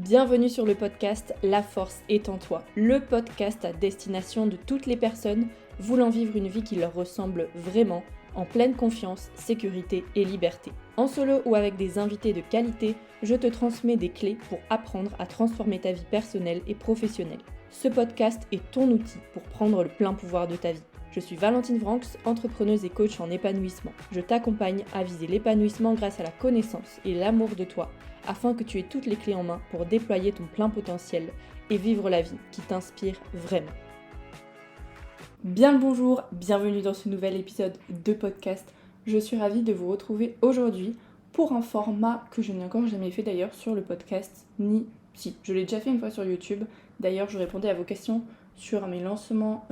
Bienvenue sur le podcast La force est en toi, le podcast à destination de toutes les personnes voulant vivre une vie qui leur ressemble vraiment, en pleine confiance, sécurité et liberté. En solo ou avec des invités de qualité, je te transmets des clés pour apprendre à transformer ta vie personnelle et professionnelle. Ce podcast est ton outil pour prendre le plein pouvoir de ta vie. Je suis Valentine Vranx, entrepreneuse et coach en épanouissement. Je t'accompagne à viser l'épanouissement grâce à la connaissance et l'amour de toi, afin que tu aies toutes les clés en main pour déployer ton plein potentiel et vivre la vie qui t'inspire vraiment. Bien le bonjour, bienvenue dans ce nouvel épisode de podcast. Je suis ravie de vous retrouver aujourd'hui pour un format que je n'ai encore jamais fait d'ailleurs sur le podcast, je l'ai déjà fait une fois sur YouTube. D'ailleurs, je répondais à vos questions sur mon lancement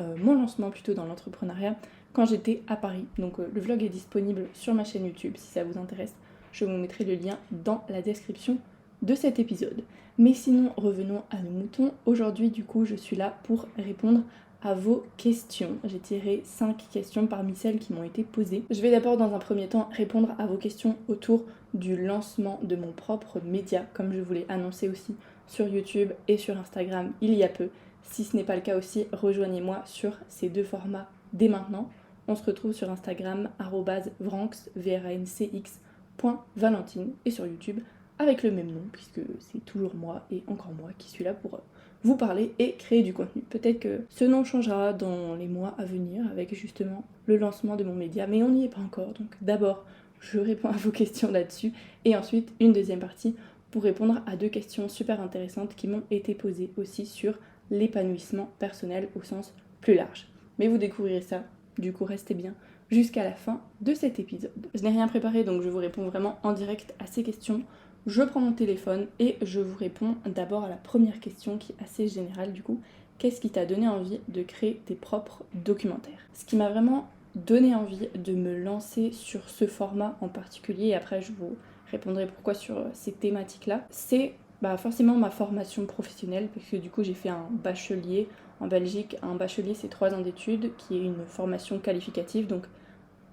plutôt dans l'entrepreneuriat quand j'étais à Paris. Donc le vlog est disponible sur ma chaîne YouTube si ça vous intéresse. Je vous mettrai le lien dans la description de cet épisode. Mais sinon, revenons à nos moutons. Aujourd'hui, du coup, je suis là pour répondre à vos questions. J'ai tiré 5 questions parmi celles qui m'ont été posées. Je vais d'abord, dans un premier temps, répondre à vos questions autour du lancement de mon propre média, comme je vous l'ai annoncé aussi sur YouTube et sur Instagram il y a peu. Si ce n'est pas le cas aussi, rejoignez-moi sur ces deux formats dès maintenant. On se retrouve sur Instagram, @vranx, VRANCX.Valentine, et sur YouTube avec le même nom, puisque c'est toujours moi et encore moi qui suis là pour vous parler et créer du contenu. Peut-être que ce nom changera dans les mois à venir avec justement le lancement de mon média, mais on n'y est pas encore. Donc d'abord, je réponds à vos questions là-dessus, et ensuite une deuxième partie pour répondre à 2 questions super intéressantes qui m'ont été posées aussi sur l'épanouissement personnel au sens plus large. Mais vous découvrirez ça, du coup restez bien jusqu'à la fin de cet épisode. Je n'ai rien préparé, donc je vous réponds vraiment en direct à ces questions. Je prends mon téléphone et je vous réponds d'abord à la première question qui est assez générale du coup. Qu'est-ce qui t'a donné envie de créer tes propres documentaires ? Ce qui m'a vraiment donné envie de me lancer sur ce format en particulier, et après je vous répondrai pourquoi sur ces thématiques-là, c'est forcément ma formation professionnelle, parce que du coup j'ai fait un bachelier en Belgique. Un bachelier, c'est 3 ans d'études, qui est une formation qualificative, donc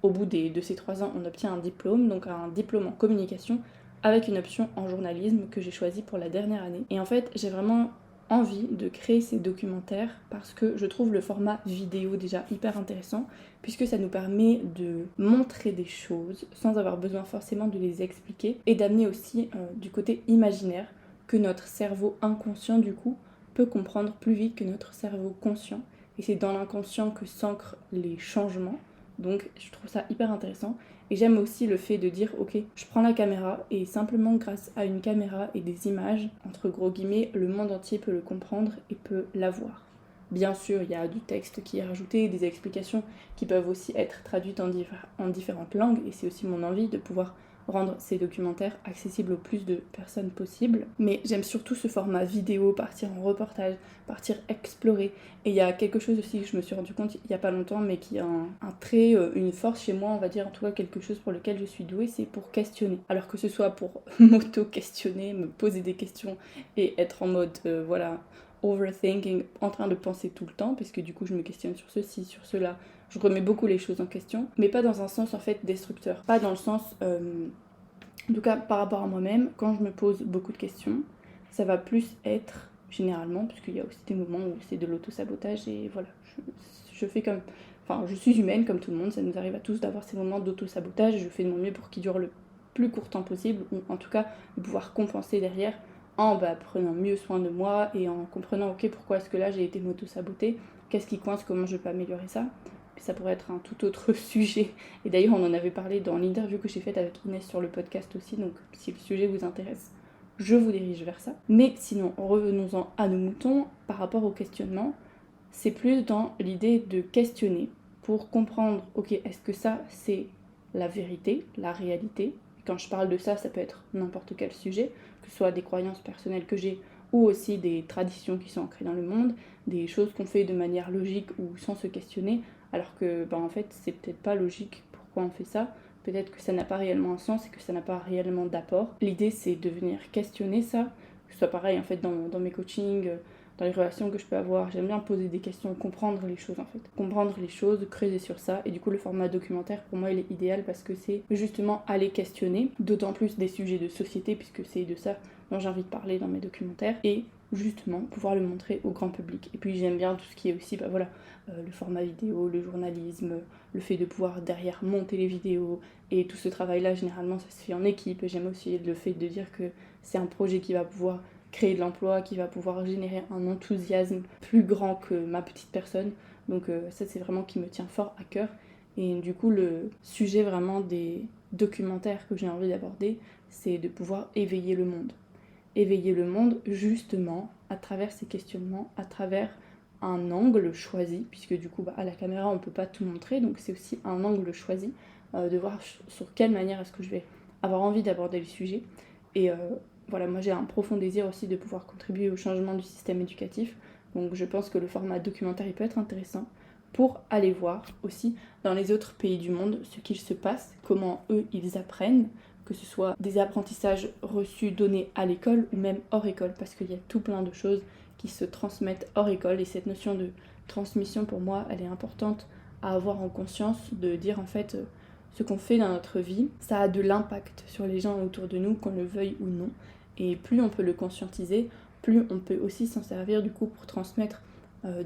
au bout de ces 3 ans on obtient un diplôme, donc un diplôme en communication avec une option en journalisme que j'ai choisi pour la dernière année. Et en fait j'ai vraiment envie de créer ces documentaires parce que je trouve le format vidéo déjà hyper intéressant, puisque ça nous permet de montrer des choses sans avoir besoin forcément de les expliquer, et d'amener aussi du côté imaginaire que notre cerveau inconscient du coup peut comprendre plus vite que notre cerveau conscient, et c'est dans l'inconscient que s'ancrent les changements. Donc je trouve ça hyper intéressant, et j'aime aussi le fait de dire ok, je prends la caméra et simplement grâce à une caméra et des images, entre gros guillemets, le monde entier peut le comprendre et peut l'avoir. Bien sûr, il y a du texte qui est rajouté, des explications qui peuvent aussi être traduites en différentes langues, et c'est aussi mon envie de pouvoir rendre ces documentaires accessibles au plus de personnes possible. Mais j'aime surtout ce format vidéo, partir en reportage, partir explorer. Et il y a quelque chose aussi que je me suis rendu compte il n'y a pas longtemps, mais qui a un trait, une force chez moi, on va dire, en tout cas quelque chose pour lequel je suis douée, c'est pour questionner. Alors que ce soit pour m'auto-questionner, me poser des questions et être en mode, overthinking, en train de penser tout le temps, parce que du coup je me questionne sur ceci, sur cela, je remets beaucoup les choses en question, mais pas dans un sens en fait destructeur, pas dans le sens, en tout cas par rapport à moi-même, quand je me pose beaucoup de questions, ça va plus être généralement, puisqu'il y a aussi des moments où c'est de l'auto-sabotage, et voilà, je fais comme, je suis humaine comme tout le monde, ça nous arrive à tous d'avoir ces moments d'auto-sabotage, je fais de mon mieux pour qu'ils durent le plus court temps possible, ou en tout cas de pouvoir compenser derrière en prenant mieux soin de moi et en comprenant ok, pourquoi est-ce que là j'ai été m'auto-saboter, qu'est-ce qui coince, comment je peux améliorer ça. Puis ça pourrait être un tout autre sujet, et d'ailleurs on en avait parlé dans l'interview que j'ai faite avec Inès sur le podcast aussi, donc si le sujet vous intéresse, je vous dirige vers ça. Mais sinon, revenons-en à nos moutons. Par rapport au questionnement, c'est plus dans l'idée de questionner pour comprendre ok, est-ce que ça c'est la vérité, la réalité. Quand je parle de ça, ça peut être n'importe quel sujet, que ce soit des croyances personnelles que j'ai, ou aussi des traditions qui sont ancrées dans le monde, des choses qu'on fait de manière logique ou sans se questionner, alors que en fait c'est peut-être pas logique pourquoi on fait ça, peut-être que ça n'a pas réellement un sens et que ça n'a pas réellement d'apport. L'idée c'est de venir questionner ça, que ce soit pareil en fait dans mes coachings, dans les relations que je peux avoir, j'aime bien poser des questions, comprendre les choses en fait. Comprendre les choses, creuser sur ça, et du coup le format documentaire pour moi il est idéal parce que c'est justement aller questionner, d'autant plus des sujets de société puisque c'est de ça dont j'ai envie de parler dans mes documentaires et justement pouvoir le montrer au grand public. Et puis j'aime bien tout ce qui est aussi le format vidéo, le journalisme, le fait de pouvoir derrière monter les vidéos et tout ce travail-là généralement ça se fait en équipe. Et j'aime aussi le fait de dire que c'est un projet qui va pouvoir créer de l'emploi, qui va pouvoir générer un enthousiasme plus grand que ma petite personne. Donc ça c'est vraiment qui me tient fort à cœur. Et du coup le sujet vraiment des documentaires que j'ai envie d'aborder, c'est de pouvoir éveiller le monde. Éveiller le monde justement à travers ces questionnements, à travers un angle choisi, puisque du coup à la caméra on peut pas tout montrer, donc c'est aussi un angle choisi, de voir sur quelle manière est-ce que je vais avoir envie d'aborder le sujet. Et voilà, moi j'ai un profond désir aussi de pouvoir contribuer au changement du système éducatif, donc je pense que le format documentaire il peut être intéressant pour aller voir aussi dans les autres pays du monde ce qu'il se passe, comment eux ils apprennent, que ce soit des apprentissages reçus, donnés à l'école ou même hors école, parce qu'il y a tout plein de choses qui se transmettent hors école, et cette notion de transmission pour moi elle est importante à avoir en conscience, de dire en fait ce qu'on fait dans notre vie, ça a de l'impact sur les gens autour de nous, qu'on le veuille ou non, et plus on peut le conscientiser, plus on peut aussi s'en servir du coup pour transmettre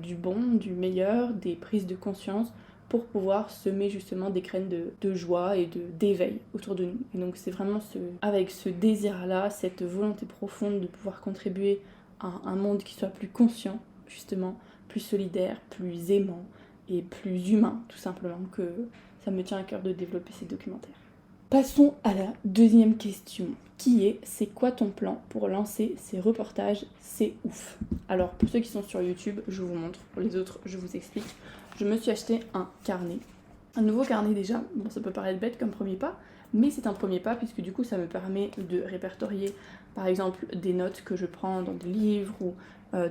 du bon, du meilleur, des prises de conscience, pour pouvoir semer justement des graines de joie et d'éveil autour de nous. Et donc c'est vraiment avec ce désir-là, cette volonté profonde de pouvoir contribuer à un monde qui soit plus conscient, justement, plus solidaire, plus aimant et plus humain, tout simplement, que ça me tient à cœur de développer ces documentaires. Passons à la deuxième question, qui est: c'est quoi ton plan pour lancer ces reportages C'est ouf. Alors pour ceux qui sont sur YouTube, je vous montre, pour les autres, je vous explique. Je me suis acheté un carnet, un nouveau carnet déjà. Bon, ça peut paraître bête comme premier pas, mais c'est un premier pas puisque du coup ça me permet de répertorier par exemple des notes que je prends dans des livres ou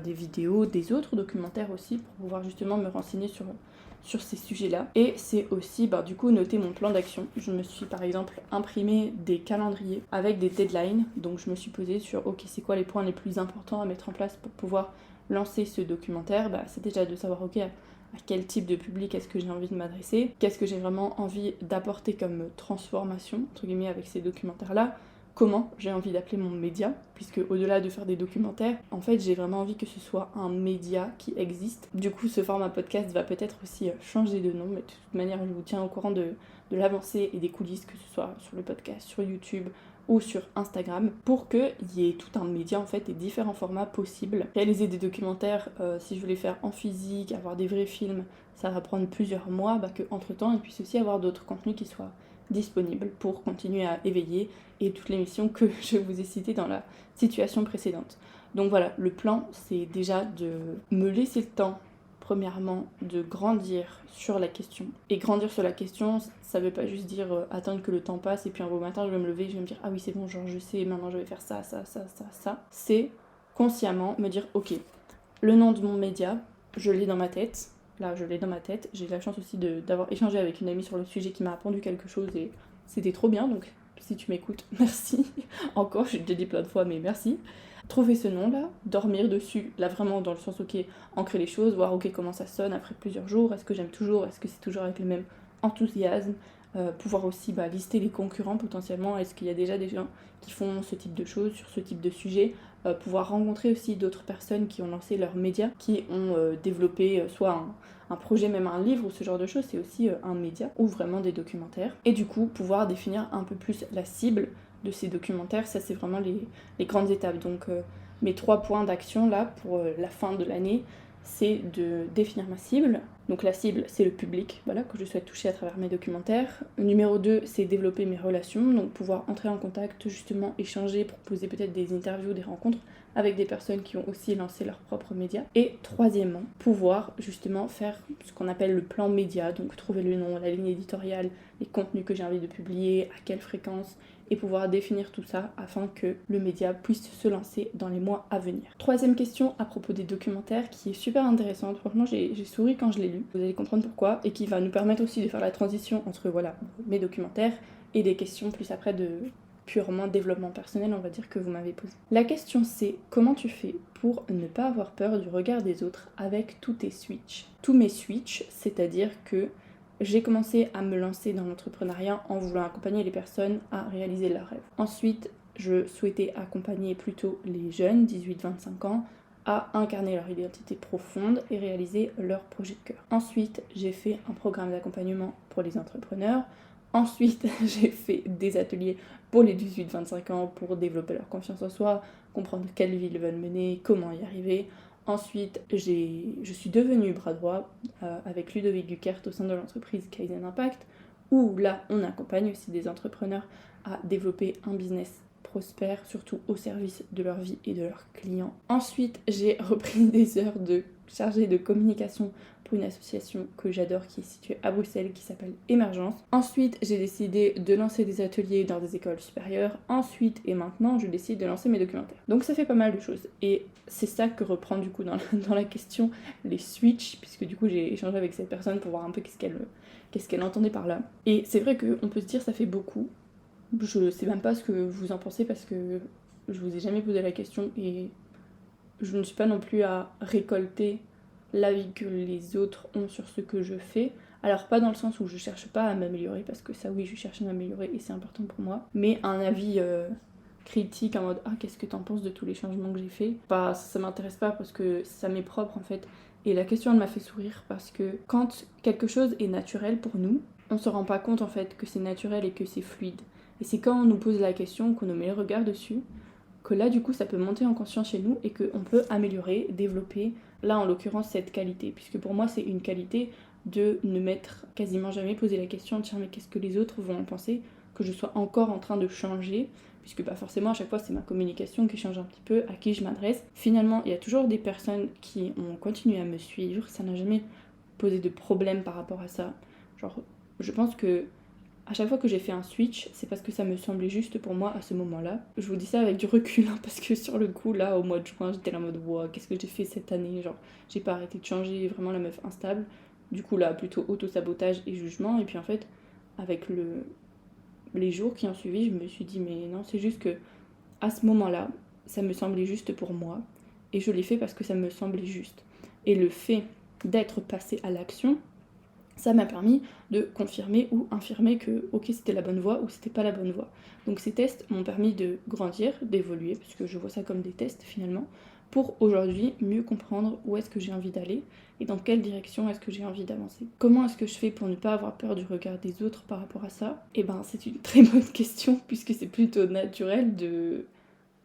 des vidéos, des autres documentaires aussi, pour pouvoir justement me renseigner sur ces sujets-là. Et c'est aussi du coup noter mon plan d'action. Je me suis par exemple imprimé des calendriers avec des deadlines, donc je me suis posée sur ok, c'est quoi les points les plus importants à mettre en place pour pouvoir lancer ce documentaire. C'est déjà de savoir ok, à quel type de public est-ce que j'ai envie de m'adresser, qu'est-ce que j'ai vraiment envie d'apporter comme transformation entre guillemets avec ces documentaires-là, comment j'ai envie d'appeler mon média, puisque au-delà de faire des documentaires, en fait j'ai vraiment envie que ce soit un média qui existe. Du coup ce format podcast va peut-être aussi changer de nom, mais de toute manière je vous tiens au courant de l'avancée et des coulisses, que ce soit sur le podcast, sur YouTube ou sur Instagram, pour qu'il y ait tout un média en fait et différents formats possibles. Réaliser des documentaires, si je veux les faire en physique, avoir des vrais films, ça va prendre plusieurs mois, que entre temps il puisse aussi avoir d'autres contenus qui soient disponibles pour continuer à éveiller, et toutes les missions que je vous ai citées dans la situation précédente. Donc voilà, le plan c'est déjà de me laisser le temps, premièrement, de grandir sur la question. Et grandir sur la question, ça veut pas juste dire attendre que le temps passe et puis un beau matin je vais me lever et je vais me dire ah oui c'est bon, genre je sais, maintenant je vais faire ça. C'est consciemment me dire ok, le nom de mon média, je l'ai dans ma tête. Là, je l'ai dans ma tête. J'ai la chance aussi d'avoir échangé avec une amie sur le sujet qui m'a apprendre quelque chose et c'était trop bien. Donc, si tu m'écoutes, merci. Encore, je te dis plein de fois, mais merci. Trouver ce nom-là, dormir dessus, là vraiment dans le sens ok, ancrer les choses, voir ok comment ça sonne après plusieurs jours, est-ce que j'aime toujours, est-ce que c'est toujours avec le même enthousiasme, pouvoir aussi lister les concurrents potentiellement, est-ce qu'il y a déjà des gens qui font ce type de choses sur ce type de sujet, pouvoir rencontrer aussi d'autres personnes qui ont lancé leurs médias, qui ont développé soit un projet, même un livre ou ce genre de choses, c'est aussi un média ou vraiment des documentaires. Et du coup, pouvoir définir un peu plus la cible de ces documentaires, ça c'est vraiment les grandes étapes. Donc mes 3 points d'action là pour la fin de l'année, c'est de définir ma cible. Donc la cible, c'est le public, voilà, que je souhaite toucher à travers mes documentaires. Numéro 2, c'est développer mes relations, donc pouvoir entrer en contact, justement échanger, proposer peut-être des interviews, des rencontres avec des personnes qui ont aussi lancé leurs propres médias. Et troisièmement, pouvoir justement faire ce qu'on appelle le plan média, donc trouver le nom, la ligne éditoriale, les contenus que j'ai envie de publier, à quelle fréquence, et pouvoir définir tout ça afin que le média puisse se lancer dans les mois à venir. Troisième question à propos des documentaires qui est super intéressante, franchement j'ai souri quand je l'ai lu, vous allez comprendre pourquoi, et qui va nous permettre aussi de faire la transition entre mes documentaires et des questions plus après de purement développement personnel, on va dire, que vous m'avez posé. La question c'est: comment tu fais pour ne pas avoir peur du regard des autres avec tous tes switches? Tous mes switches, c'est-à-dire que j'ai commencé à me lancer dans l'entrepreneuriat en voulant accompagner les personnes à réaliser leurs rêves. Ensuite, je souhaitais accompagner plutôt les jeunes, 18-25 ans, à incarner leur identité profonde et réaliser leur projet de cœur. Ensuite, j'ai fait un programme d'accompagnement pour les entrepreneurs. Ensuite, j'ai fait des ateliers pour les 18-25 ans pour développer leur confiance en soi, comprendre quelle vie ils veulent mener, comment y arriver. Ensuite, je suis devenue bras droit avec Ludovic Duquert au sein de l'entreprise Kaizen Impact, où là, on accompagne aussi des entrepreneurs à développer un business prospère, surtout au service de leur vie et de leurs clients. Ensuite, j'ai repris des heures de chargée de communication pour une association que j'adore qui est située à Bruxelles qui s'appelle Émergence. Ensuite, j'ai décidé de lancer des ateliers dans des écoles supérieures. Ensuite et maintenant, je décide de lancer mes documentaires. Donc ça fait pas mal de choses. Et c'est ça que reprend du coup dans la question les switches, puisque du coup j'ai échangé avec cette personne pour voir un peu qu'est-ce qu'elle entendait par là. Et c'est vrai qu'on peut se dire ça fait beaucoup. Je sais même pas ce que vous en pensez parce que je vous ai jamais posé la question et je ne suis pas non plus à récolter l'avis que les autres ont sur ce que je fais. Alors pas dans le sens où je cherche pas à m'améliorer, parce que ça oui je cherche à m'améliorer et c'est important pour moi, mais un avis critique en mode ah qu'est-ce que t'en penses de tous les changements que j'ai fait, bah ça m'intéresse pas parce que ça m'est propre en fait. Et la question elle m'a fait sourire parce que quand quelque chose est naturel pour nous, on se rend pas compte en fait que c'est naturel et que c'est fluide. Et c'est quand on nous pose la question, qu'on nous met le regard dessus, que là du coup ça peut monter en conscience chez nous et qu'on peut améliorer, développer, là en l'occurrence cette qualité, puisque pour moi c'est une qualité de ne m'être quasiment jamais posé la question tiens mais qu'est-ce que les autres vont en penser, que je sois encore en train de changer, puisque pas forcément à chaque fois c'est ma communication qui change un petit peu, à qui je m'adresse. Finalement il y a toujours des personnes qui ont continué à me suivre, ça n'a jamais posé de problème par rapport à ça. Genre je pense que à chaque fois que j'ai fait un switch, c'est parce que ça me semblait juste pour moi à ce moment-là. Je vous dis ça avec du recul, hein, parce que sur le coup, là, au mois de juin, j'étais là en mode wow, qu'est-ce que j'ai fait cette année? Genre, j'ai pas arrêté de changer, vraiment la meuf instable. Du coup, là, plutôt auto-sabotage et jugement. Et puis en fait, avec les jours qui ont suivi, je me suis dit, mais non, c'est juste que à ce moment-là, ça me semblait juste pour moi. Et je l'ai fait parce que ça me semblait juste. Et le fait d'être passé à l'action, ça m'a permis de confirmer ou infirmer que ok c'était la bonne voie ou c'était pas la bonne voie. Donc ces tests m'ont permis de grandir, d'évoluer, parce que je vois ça comme des tests finalement, pour aujourd'hui mieux comprendre où est-ce que j'ai envie d'aller et dans quelle direction est-ce que j'ai envie d'avancer. Comment est-ce que je fais pour ne pas avoir peur du regard des autres par rapport à ça? Et ben c'est une très bonne question puisque c'est plutôt naturel de...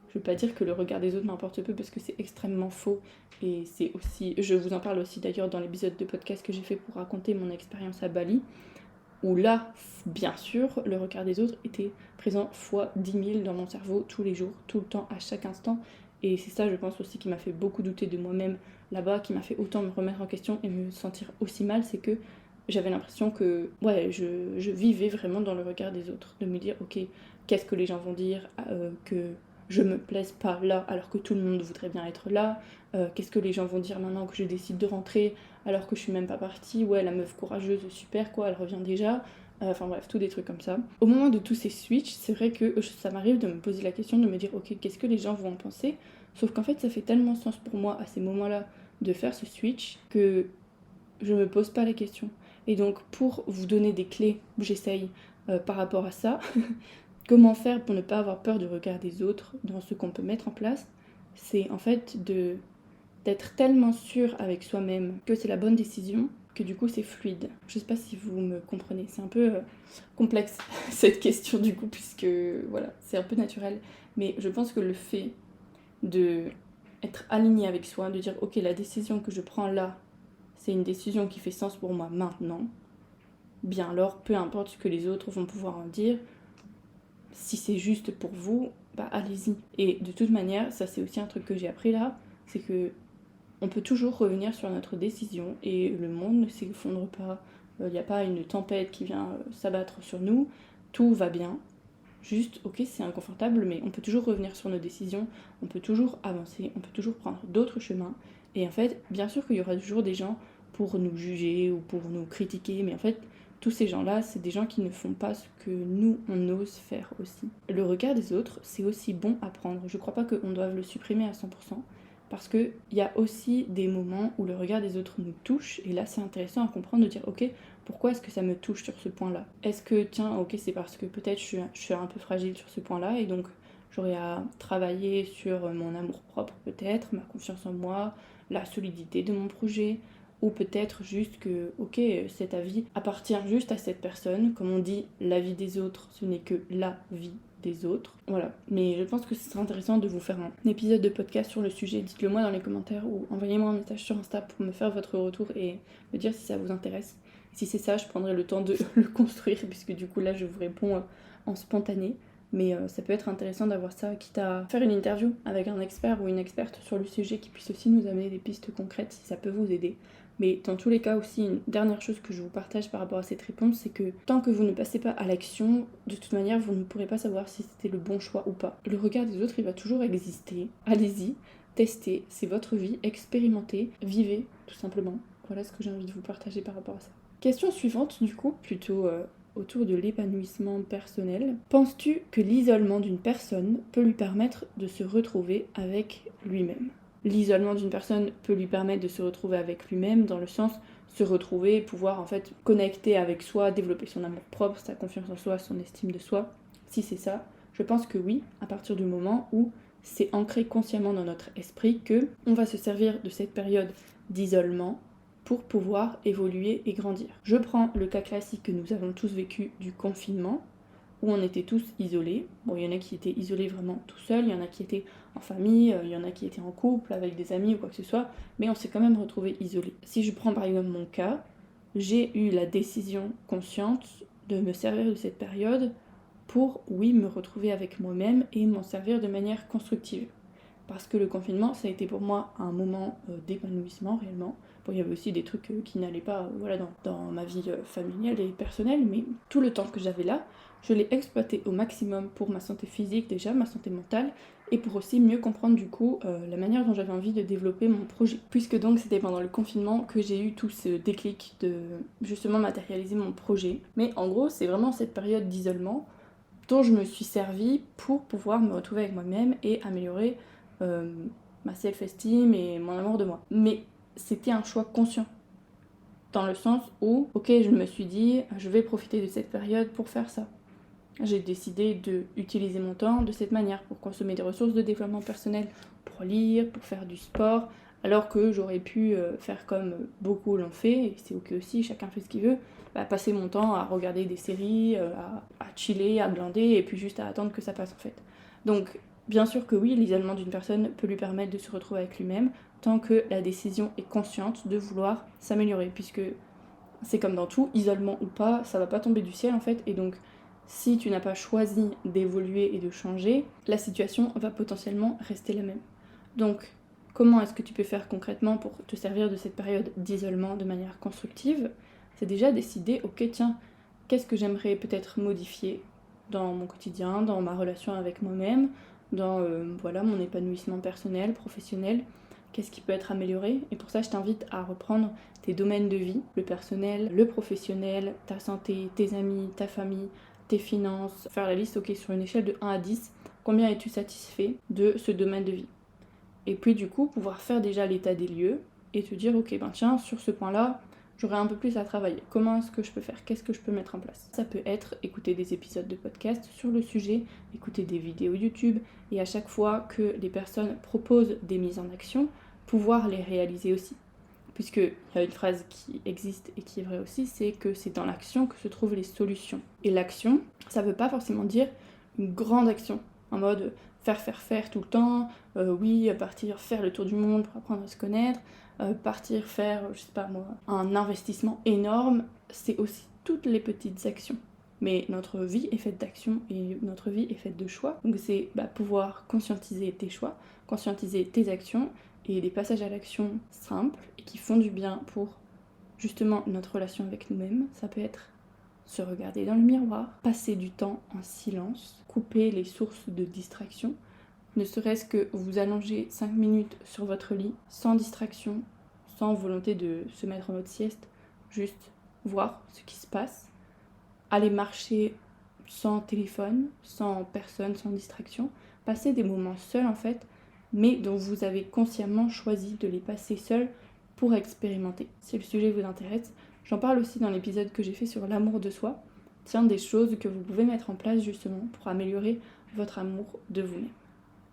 Je veux pas dire que le regard des autres m'importe peu parce que c'est extrêmement faux. Et c'est aussi, je vous en parle aussi d'ailleurs dans l'épisode de podcast que j'ai fait pour raconter mon expérience à Bali, où là, bien sûr, le regard des autres était présent fois 10 000 dans mon cerveau tous les jours, tout le temps, à chaque instant. Et c'est ça, je pense aussi, qui m'a fait beaucoup douter de moi-même là-bas, qui m'a fait autant me remettre en question et me sentir aussi mal, c'est que j'avais l'impression que ouais, je vivais vraiment dans le regard des autres, de me dire ok, qu'est-ce que les gens vont dire, que je me plaise pas là alors que tout le monde voudrait bien être là, qu'est-ce que les gens vont dire maintenant que je décide de rentrer alors que je suis même pas partie, ouais la meuf courageuse super quoi, elle revient déjà, enfin bref, tous des trucs comme ça. Au moment de tous ces switches, c'est vrai que ça m'arrive de me poser la question, de me dire ok qu'est-ce que les gens vont en penser, sauf qu'en fait ça fait tellement sens pour moi à ces moments-là de faire ce switch que je me pose pas la question. Et donc pour vous donner des clés, j'essaye par rapport à ça, comment faire pour ne pas avoir peur du regard des autres dans ce qu'on peut mettre en place, c'est en fait d'être tellement sûr avec soi-même que c'est la bonne décision, que du coup c'est fluide. Je sais pas si vous me comprenez, c'est un peu complexe cette question du coup, puisque voilà, c'est un peu naturel, mais je pense que le fait de être aligné avec soi, de dire ok la décision que je prends là, c'est une décision qui fait sens pour moi maintenant, bien alors peu importe ce que les autres vont pouvoir en dire, si c'est juste pour vous, bah allez-y. Et de toute manière, ça c'est aussi un truc que j'ai appris là, c'est que on peut toujours revenir sur notre décision et le monde ne s'effondre pas. Il n'y a pas une tempête qui vient s'abattre sur nous, tout va bien. Juste, ok, c'est inconfortable, mais on peut toujours revenir sur nos décisions, on peut toujours avancer, on peut toujours prendre d'autres chemins. Et en fait, bien sûr qu'il y aura toujours des gens pour nous juger ou pour nous critiquer, mais en fait, tous ces gens-là, c'est des gens qui ne font pas ce que nous, on ose faire aussi. Le regard des autres, c'est aussi bon à prendre. Je crois pas qu'on doive le supprimer à 100%, parce qu'il y a aussi des moments où le regard des autres nous touche, et là, c'est intéressant à comprendre, de dire, ok, pourquoi est-ce que ça me touche sur ce point-là? Est-ce que, tiens, ok, c'est parce que peut-être je suis un peu fragile sur ce point-là, et donc j'aurai à travailler sur mon amour-propre peut-être, ma confiance en moi, la solidité de mon projet, ou peut-être juste que, ok, cet avis appartient juste à cette personne. Comme on dit, la vie des autres, ce n'est que la vie des autres. Voilà. Mais je pense que ce serait intéressant de vous faire un épisode de podcast sur le sujet. Dites-le moi dans les commentaires ou envoyez-moi un message sur Insta pour me faire votre retour et me dire si ça vous intéresse. Si c'est ça, je prendrai le temps de le construire, puisque du coup là je vous réponds en spontané. Mais ça peut être intéressant d'avoir ça, quitte à faire une interview avec un expert ou une experte sur le sujet qui puisse aussi nous amener des pistes concrètes si ça peut vous aider. Mais dans tous les cas aussi, une dernière chose que je vous partage par rapport à cette réponse, c'est que tant que vous ne passez pas à l'action, de toute manière, vous ne pourrez pas savoir si c'était le bon choix ou pas. Le regard des autres, il va toujours exister. Allez-y, testez, c'est votre vie, expérimentez, vivez, tout simplement. Voilà ce que j'ai envie de vous partager par rapport à ça. Question suivante, du coup, plutôt autour de l'épanouissement personnel. Penses-tu que l'isolement d'une personne peut lui permettre de se retrouver avec lui-même ? L'isolement d'une personne peut lui permettre de se retrouver avec lui-même, dans le sens se retrouver, pouvoir en fait connecter avec soi, développer son amour propre, sa confiance en soi, son estime de soi. Si c'est ça, je pense que oui, à partir du moment où c'est ancré consciemment dans notre esprit que on va se servir de cette période d'isolement pour pouvoir évoluer et grandir. Je prends le cas classique que nous avons tous vécu du confinement, où on était tous isolés. Bon, il y en a qui étaient isolés vraiment tout seuls, il y en a qui étaient en famille, il y en a qui étaient en couple avec des amis ou quoi que ce soit, mais on s'est quand même retrouvés isolés. Si je prends par exemple mon cas, j'ai eu la décision consciente de me servir de cette période pour, oui, me retrouver avec moi-même et m'en servir de manière constructive. Parce que le confinement, ça a été pour moi un moment d'épanouissement réellement. Bon, il y avait aussi des trucs qui n'allaient pas voilà, dans ma vie familiale et personnelle, mais tout le temps que j'avais là, je l'ai exploité au maximum pour ma santé physique déjà, ma santé mentale, et pour aussi mieux comprendre du coup la manière dont j'avais envie de développer mon projet. Puisque donc c'était pendant le confinement que j'ai eu tout ce déclic de justement matérialiser mon projet. Mais en gros, c'est vraiment cette période d'isolement dont je me suis servie pour pouvoir me retrouver avec moi-même et améliorer ma self-esteem et mon amour de moi. Mais c'était un choix conscient, dans le sens où, ok, je me suis dit, je vais profiter de cette période pour faire ça. J'ai décidé d'utiliser mon temps de cette manière, pour consommer des ressources de développement personnel, pour lire, pour faire du sport, alors que j'aurais pu faire comme beaucoup l'ont fait, et c'est ok aussi, chacun fait ce qu'il veut, passer mon temps à regarder des séries, à chiller, à blinder, et puis juste à attendre que ça passe en fait. Donc, bien sûr que oui, l'isolement d'une personne peut lui permettre de se retrouver avec lui-même, tant que la décision est consciente de vouloir s'améliorer, puisque c'est comme dans tout, isolement ou pas, ça va pas tomber du ciel en fait, et donc si tu n'as pas choisi d'évoluer et de changer, la situation va potentiellement rester la même. Donc, comment est-ce que tu peux faire concrètement pour te servir de cette période d'isolement de manière constructive ? C'est déjà décider, ok tiens, qu'est-ce que j'aimerais peut-être modifier dans mon quotidien, dans ma relation avec moi-même, dans voilà, mon épanouissement personnel, professionnel, qu'est-ce qui peut être amélioré. Et pour ça, je t'invite à reprendre tes domaines de vie, le personnel, le professionnel, ta santé, tes amis, ta famille, tes finances, faire la liste, ok, sur une échelle de 1 à 10, combien es-tu satisfait de ce domaine de vie ? Et puis du coup, pouvoir faire déjà l'état des lieux et te dire, ok, ben tiens, sur ce point-là, j'aurais un peu plus à travailler. Comment est-ce que je peux faire ? Qu'est-ce que je peux mettre en place ? Ça peut être écouter des épisodes de podcast sur le sujet, écouter des vidéos YouTube, et à chaque fois que les personnes proposent des mises en action, pouvoir les réaliser aussi. Puisqu'il y a une phrase qui existe et qui est vraie aussi, c'est que c'est dans l'action que se trouvent les solutions. Et l'action, ça veut pas forcément dire une grande action, en mode faire tout le temps, oui, partir faire le tour du monde pour apprendre à se connaître, partir faire, je sais pas moi, un investissement énorme, c'est aussi toutes les petites actions. Mais notre vie est faite d'actions et notre vie est faite de choix. Donc c'est pouvoir conscientiser tes choix, conscientiser tes actions et des passages à l'action simples et qui font du bien pour justement notre relation avec nous-mêmes. Ça peut être se regarder dans le miroir, passer du temps en silence, couper les sources de distraction, ne serait-ce que vous allonger 5 minutes sur votre lit, sans distraction, sans volonté de se mettre en mode sieste, juste voir ce qui se passe, aller marcher sans téléphone, sans personne, sans distraction, passer des moments seuls en fait, mais dont vous avez consciemment choisi de les passer seuls pour expérimenter. Si le sujet vous intéresse, j'en parle aussi dans l'épisode que j'ai fait sur l'amour de soi, Tiens, des choses que vous pouvez mettre en place justement pour améliorer votre amour de vous-même.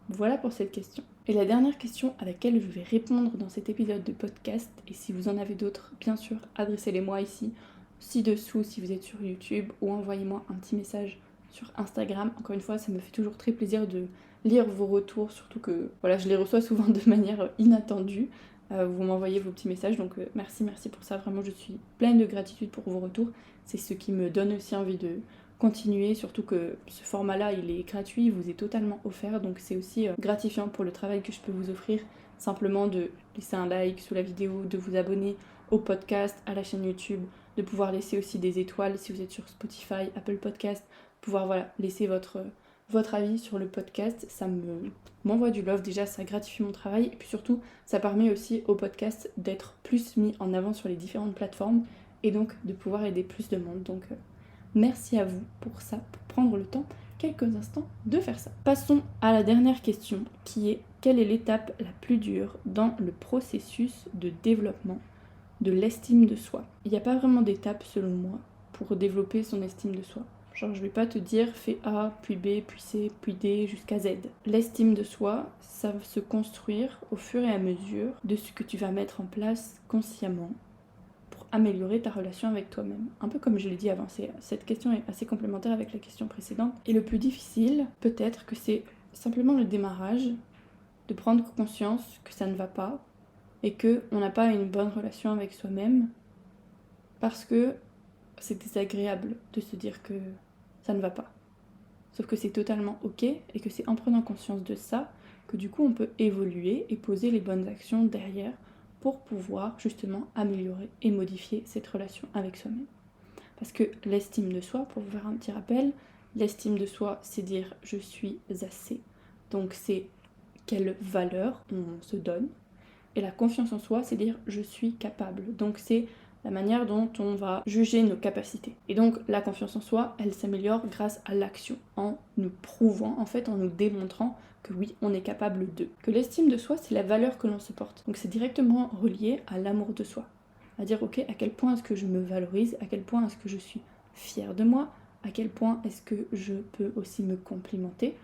Voilà pour cette question. Et la dernière question à laquelle je vais répondre dans cet épisode de podcast, et si vous en avez d'autres, bien sûr, adressez-les-moi ici, ci-dessous si vous êtes sur YouTube, ou envoyez-moi un petit message sur Instagram. Encore une fois, ça me fait toujours très plaisir de lire vos retours, surtout que voilà, je les reçois souvent de manière inattendue. Vous m'envoyez vos petits messages, donc merci pour ça. Vraiment, je suis pleine de gratitude pour vos retours. C'est ce qui me donne aussi envie de continuer, surtout que ce format-là, il est gratuit, il vous est totalement offert, donc c'est aussi gratifiant pour le travail que je peux vous offrir, simplement de laisser un like sous la vidéo, de vous abonner au podcast, à la chaîne YouTube, de pouvoir laisser aussi des étoiles si vous êtes sur Spotify, Apple Podcast, pouvoir laisser votre avis sur le podcast, ça m'envoie du love, déjà ça gratifie mon travail, et puis surtout ça permet aussi au podcast d'être plus mis en avant sur les différentes plateformes, et donc de pouvoir aider plus de monde, donc merci à vous pour ça, pour prendre le temps, quelques instants, de faire ça. Passons à la dernière question, qui est quelle est l'étape la plus dure dans le processus de développement de l'estime de soi? Il n'y a pas vraiment d'étape selon moi pour développer son estime de soi. Genre je vais pas te dire fais A, puis B, puis C, puis D jusqu'à Z. L'estime de soi, ça va se construire au fur et à mesure de ce que tu vas mettre en place consciemment pour améliorer ta relation avec toi-même. Un peu comme je l'ai dit avant, cette question est assez complémentaire avec la question précédente. Et le plus difficile, peut-être que c'est simplement le démarrage, de prendre conscience que ça ne va pas et qu'on n'a pas une bonne relation avec soi-même parce que c'est désagréable de se dire que ça ne va pas. Sauf que c'est totalement ok et que c'est en prenant conscience de ça que du coup on peut évoluer et poser les bonnes actions derrière pour pouvoir justement améliorer et modifier cette relation avec soi-même. Parce que l'estime de soi, pour vous faire un petit rappel, l'estime de soi c'est dire je suis assez. Donc c'est quelle valeur on se donne. Et la confiance en soi c'est dire je suis capable. Donc c'est la manière dont on va juger nos capacités. Et donc la confiance en soi, elle s'améliore grâce à l'action, en nous prouvant, en fait, en nous démontrant que oui, on est capable de. Que l'estime de soi, c'est la valeur que l'on se porte. Donc c'est directement relié à l'amour de soi. À dire, ok, à quel point est-ce que je me valorise, à quel point est-ce que je suis fière de moi, à quel point est-ce que je peux aussi me complimenter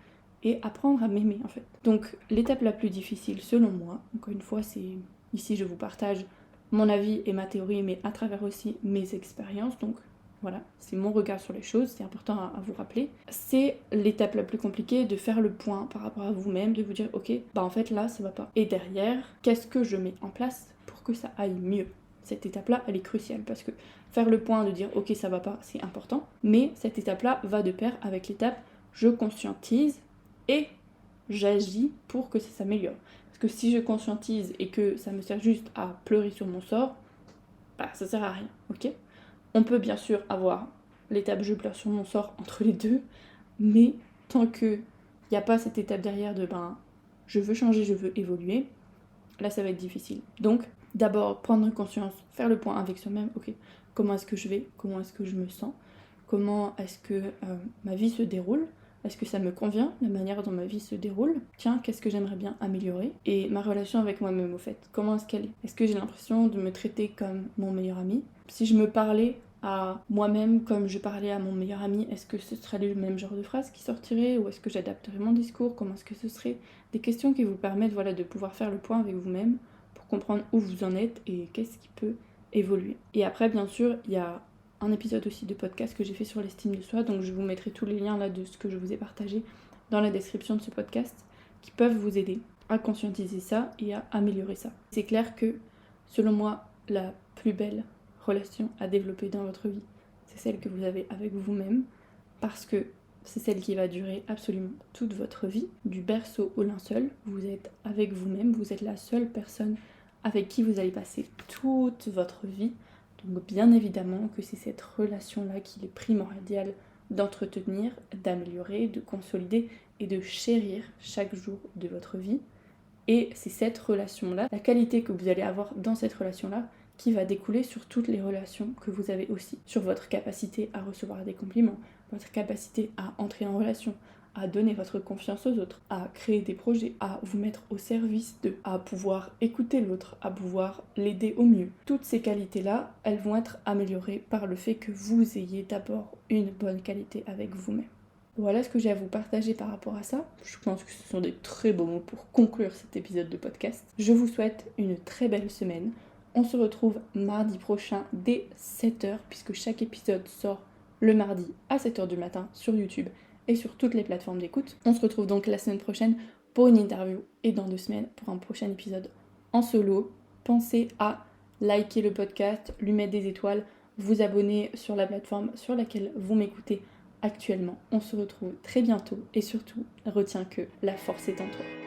et apprendre à m'aimer, en fait. Donc l'étape la plus difficile, selon moi, encore une fois, c'est ici je vous partage mon avis et ma théorie, mais à travers aussi mes expériences. Donc voilà, c'est mon regard sur les choses, c'est important à vous rappeler. C'est l'étape la plus compliquée de faire le point par rapport à vous-même, de vous dire ok, en fait là ça va pas. Et derrière, qu'est-ce que je mets en place pour que ça aille mieux? Cette étape-là, elle est cruciale parce que faire le point, de dire ok ça va pas, c'est important, mais cette étape-là va de pair avec l'étape je conscientise et j'agis pour que ça s'améliore. Parce que si je conscientise et que ça me sert juste à pleurer sur mon sort, ça sert à rien, ok? On peut bien sûr avoir l'étape je pleure sur mon sort entre les deux, mais tant qu'il n'y a pas cette étape derrière de je veux changer, je veux évoluer, là ça va être difficile. Donc d'abord prendre conscience, faire le point avec soi-même, ok, comment est-ce que je vais, comment est-ce que je me sens, comment est-ce que ma vie se déroule, est-ce que ça me convient, la manière dont ma vie se déroule? Tiens, qu'est-ce que j'aimerais bien améliorer? Et ma relation avec moi-même, au fait, comment est-ce qu'elle est? Est-ce que j'ai l'impression de me traiter comme mon meilleur ami? Si je me parlais à moi-même comme je parlais à mon meilleur ami, est-ce que ce serait le même genre de phrase qui sortirait? Ou est-ce que j'adapterais mon discours? Comment est-ce que ce serait? Des questions qui vous permettent de pouvoir faire le point avec vous-même pour comprendre où vous en êtes et qu'est-ce qui peut évoluer. Et après, bien sûr, il y a un épisode aussi de podcast que j'ai fait sur l'estime de soi, donc je vous mettrai tous les liens là de ce que je vous ai partagé dans la description de ce podcast qui peuvent vous aider à conscientiser ça et à améliorer ça. C'est clair que selon moi la plus belle relation à développer dans votre vie, c'est celle que vous avez avec vous-même, parce que c'est celle qui va durer absolument toute votre vie, du berceau au linceul. Vous êtes avec vous-même, vous êtes la seule personne avec qui vous allez passer toute votre vie. Donc bien évidemment que c'est cette relation-là qu'il est primordial d'entretenir, d'améliorer, de consolider et de chérir chaque jour de votre vie. Et c'est cette relation-là, la qualité que vous allez avoir dans cette relation-là, qui va découler sur toutes les relations que vous avez aussi. Sur votre capacité à recevoir des compliments, votre capacité à entrer en relation, à donner votre confiance aux autres, à créer des projets, à vous mettre au service d'eux, à pouvoir écouter l'autre, à pouvoir l'aider au mieux. Toutes ces qualités-là, elles vont être améliorées par le fait que vous ayez d'abord une bonne qualité avec vous-même. Voilà ce que j'ai à vous partager par rapport à ça. Je pense que ce sont des très beaux mots pour conclure cet épisode de podcast. Je vous souhaite une très belle semaine. On se retrouve mardi prochain dès 7h, puisque chaque épisode sort le mardi à 7h du matin sur YouTube et sur toutes les plateformes d'écoute. On se retrouve donc la semaine prochaine pour une interview et dans 2 semaines pour un prochain épisode en solo. Pensez à liker le podcast, lui mettre des étoiles, vous abonner sur la plateforme sur laquelle vous m'écoutez actuellement. On se retrouve très bientôt et surtout, retiens que la force est en toi.